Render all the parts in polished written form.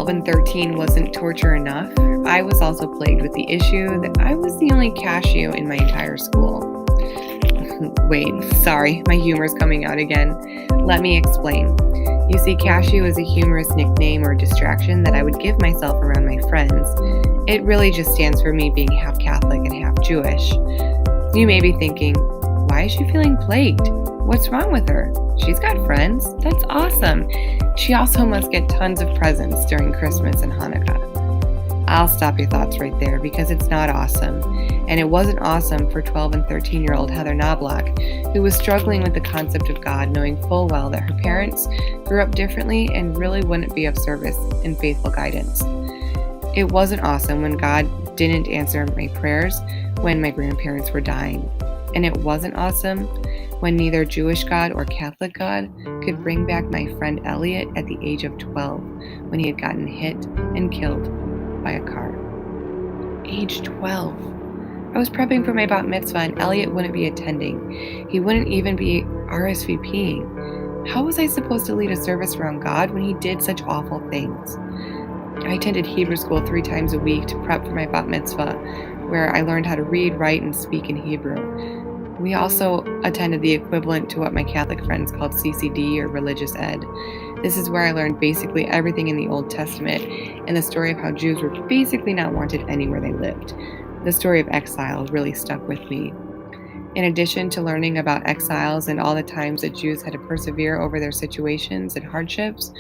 12 and 13 wasn't torture enough, I was also plagued with the issue that I was the only cashew in my entire school. Wait, sorry, my humor's coming out again. Let me explain. You see, cashew is a humorous nickname or distraction that I would give myself around my friends. It really just stands for me being half Catholic and half Jewish. You may be thinking, why is she feeling plagued? What's wrong with her? She's got friends. That's awesome. She also must get tons of presents during Christmas and Hanukkah. I'll stop your thoughts right there because it's not awesome. And it wasn't awesome for 12 and 13-year-old Heather Knobloch, who was struggling with the concept of God, knowing full well that her parents grew up differently and really wouldn't be of service in faithful guidance. It wasn't awesome when God didn't answer my prayers when my grandparents were dying. And it wasn't awesome when neither Jewish God or Catholic God could bring back my friend Elliot at the age of 12 when he had gotten hit and killed by a car. Age 12. I was prepping for my bat mitzvah and Elliot wouldn't be attending. He wouldn't even be RSVPing. How was I supposed to lead a service around God when he did such awful things? I attended Hebrew school 3 times a week to prep for my bat mitzvah, where I learned how to read, write, and speak in Hebrew. We also attended the equivalent to what my Catholic friends called CCD or religious ed. This is where I learned basically everything in the Old Testament and the story of how Jews were basically not wanted anywhere they lived. The story of exile really stuck with me. In addition to learning about exiles and all the times that Jews had to persevere over their situations and hardships,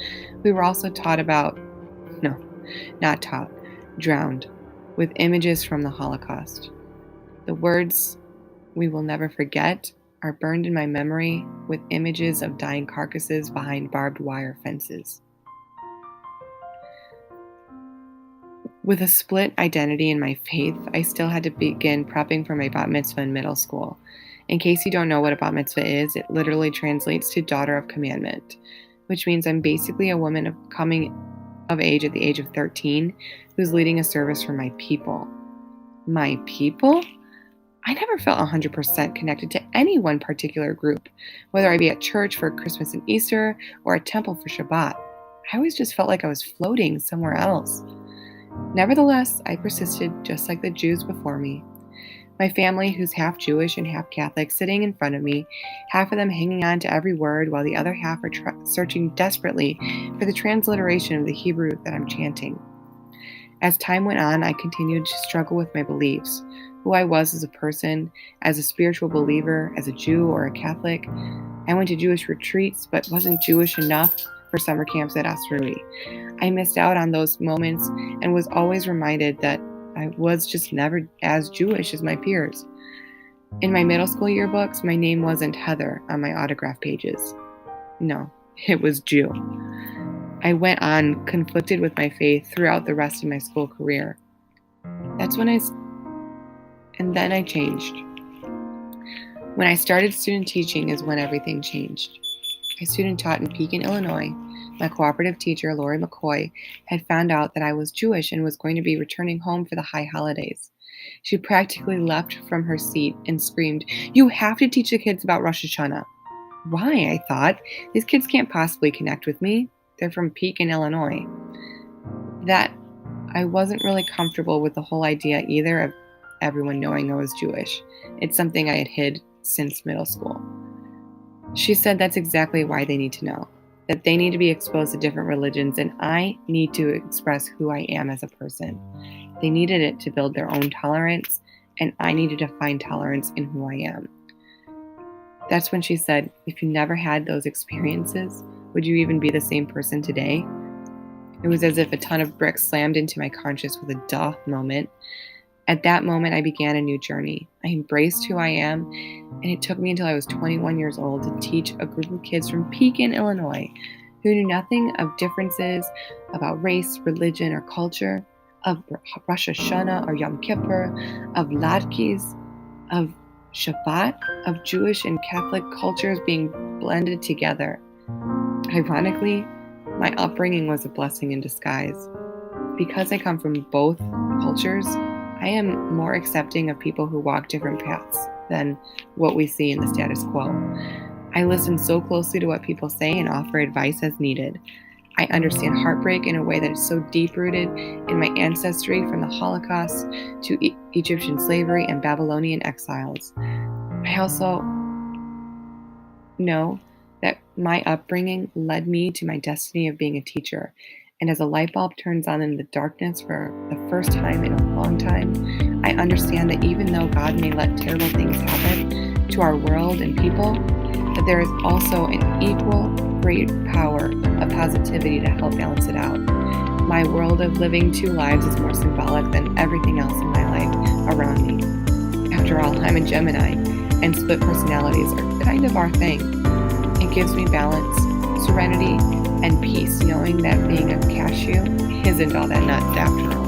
we were also drowned with images from the Holocaust. The words, "We will never forget," are burned in my memory with images of dying carcasses behind barbed wire fences. With a split identity in my faith, I still had to begin prepping for my bat mitzvah in middle school. In case you don't know what a bat mitzvah is, it literally translates to daughter of commandment, which means I'm basically a woman coming of age at the age of 13 who's leading a service for my people. My people? I never felt 100% connected to any one particular group, whether I be at church for Christmas and Easter or at temple for Shabbat. I always just felt like I was floating somewhere else. Nevertheless, I persisted just like the Jews before me. My family, who's half Jewish and half Catholic, sitting in front of me, half of them hanging on to every word while the other half are searching desperately for the transliteration of the Hebrew that I'm chanting. As time went on, I continued to struggle with my beliefs, who I was as a person, as a spiritual believer, as a Jew or a Catholic. I went to Jewish retreats, but wasn't Jewish enough for summer camps at Asrui. I missed out on those moments and was always reminded that I was just never as Jewish as my peers. In my middle school yearbooks, my name wasn't Heather on my autograph pages. No, it was Jew. I went on conflicted with my faith throughout the rest of my school career. Then I changed. When I started student teaching is when everything changed. I student taught in Pekin, Illinois. My cooperative teacher, Lori McCoy, had found out that I was Jewish and was going to be returning home for the high holidays. She practically leapt from her seat and screamed, "You have to teach the kids about Rosh Hashanah." Why, I thought. These kids can't possibly connect with me. They're from Pekin, Illinois. That I wasn't really comfortable with the whole idea either of everyone knowing I was Jewish. It's something I had hid since middle school. She said that's exactly why they need to know, that they need to be exposed to different religions, and I need to express who I am as a person. They needed it to build their own tolerance, and I needed to find tolerance in who I am. That's when she said, if you never had those experiences, would you even be the same person today? It was as if a ton of bricks slammed into my conscience with a duh moment. At that moment, I began a new journey. I embraced who I am, and it took me until I was 21 years old to teach a group of kids from Pekin, Illinois, who knew nothing of differences about race, religion, or culture, of Rosh Hashanah or Yom Kippur, of Latkes, of Shabbat, of Jewish and Catholic cultures being blended together. Ironically, my upbringing was a blessing in disguise. Because I come from both cultures, I am more accepting of people who walk different paths than what we see in the status quo. I listen so closely to what people say and offer advice as needed. I understand heartbreak in a way that is so deep-rooted in my ancestry, from the Holocaust to Egyptian slavery and Babylonian exiles. I also know that my upbringing led me to my destiny of being a teacher. And as a light bulb turns on in the darkness for the first time in a long time, I understand that even though God may let terrible things happen to our world and people, that there is also an equal great power of positivity to help balance it out. My world of living two lives is more symbolic than everything else in my life around me. After all, I'm a Gemini, and split personalities are kind of our thing. It gives me balance, serenity, and peace, knowing that being a cashew isn't all that nuts after all.